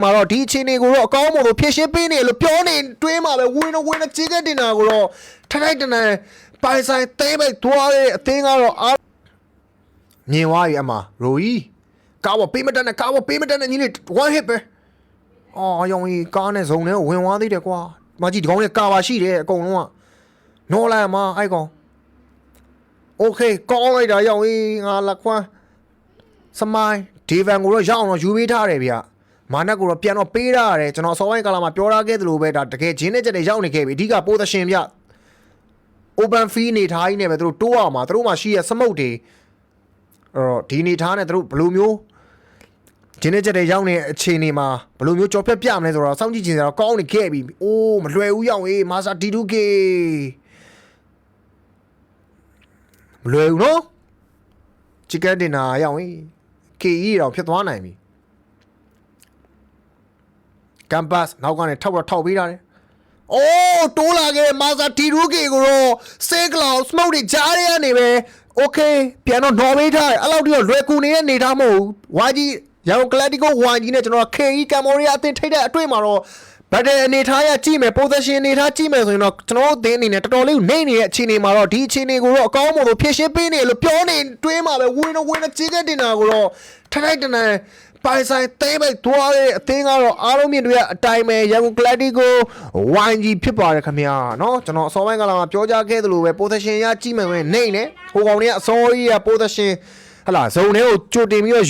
မှာတော့ဒီအခြေအနေကိုတော့အကောင်းမလို့ဖြည့်ရှင်းပေးနေလို့ပြောနေတွေးမှာပဲဝင်ကြေးကတင်တာကိုတော့ထိုက်တန်ပိုင်ဆိုင်သေးပဲသွားတဲ့အသင်းကတော့အားမြင်သွားပြီအမရိုကြီးကာဝပေးမတတ်နဲ့ညီလေး one hit ပဲအော်ရောင်ကြီးကားနဲ့ဇုံထဲကိုဝင်သွားသေးတယ်ကွာမကြီးဒီကောင်လေးကာပါရှိတယ်အကုန်လုံးကနော်လိုက်အမအဲ့ကောင်โอเคကောင်းလိုက်တာရောင်ကြီးငါလက်ခွန်းစမိုင်းဒေဗန်ကိုတော့ရောက်အောင်တော့ယူပေးထားတယ်ဗျမာနက်ကိုတော့ပြန်တော့ပေးထားရတယ်ကျွန်တော်အစောပိုင်းကာလမှာပြောထားခဲ့သလိုပဲဒါတကယ်ဂျင်းနဲ့ချက်တွေရောက်နေခဲ့ပြီအဓိကပိုသရှင်ဗျ open fee နေထားကြီးနဲ့ပဲသူတို့တိုးအောင်မှာသူတို့မှရှိရစမုတ်တွေအဲ့တော့ဒီနေထားနဲ့သူတို့ဘယ်လိုမျိုးဂျင်းနဲ့ချက်တွေရောက်နေတဲ့အခြေအနေမှာဘယ်လိုမျိုးကြော်ဖြတ်ပြမလဲဆိုတော့စောင့်ကြည့်ချင်တယ်တော့ကောင်းနေခဲ့ပြီအိုးမလွယ်ဘူးရောက်မာစာတီတူကေမလွယ်ဘူးနော်ချစ်ကန်တင်နာရောက်ကေကြီးတော့ဖြစ်သွားနိုင်ပြီကမ်ပတ်နောက်ကနေထောက်ပေးထားတယ်။အိုးတိုးလာခဲ့မာစာတီရူဂီကိုတော့ဆေကလောက်စမုတ်တွေကြားရနေပဲ။ Okay ပြန်တော့နော်ပေးထားတယ်။အဲ့လောက်ထိတော့လွယ်ကူနေတဲ့နေသားမဟုတ်ဘူး။ဝါကြီးရောင်ကလပ်တီကိုဝါကြီးနဲ့ကျွန်တော် KE ကမ်မောရီးယားအသင်းထိတဲ့အတွေ့မှာတော့ဘတ်တယ်အနေထားရကြည့်မယ် position အနေထားကြည့်မယ်ဆိုရင်တော့ကျွန်တော်တို့အသင်းအနေနဲ့တော်တော်လေးနေနေတဲ့အခြေအနေမှာတော့ဒီအခြေအနေကိုတော့အကောင်းမလို့ဖြည့်ရှင်းပေးနေလို့ပြောနေတွေးမှာပဲဝင်ကြေးကတင်တာကိုတော့ထိုက်တန်ပိုင်ဆိုင်သေးပဲသွားတဲ့အသင်းကတော့အားလုံးမြင်တွေကအတိုင်းပဲရန်ကုန်ကလပ်တီကို YG ဖြစ်ပါတယ်ခင်ဗျာเนาะကျွန်တော်အစောပိုင်းကလာမှာပြောကြားခဲ့သလိုပဲ position ရကြည့်မယ်ဝင်နေဟိုကောင်တွေကအစောကြီးက position ဟလာဇုံထဲကိုကြိုတင်ပြီးတော့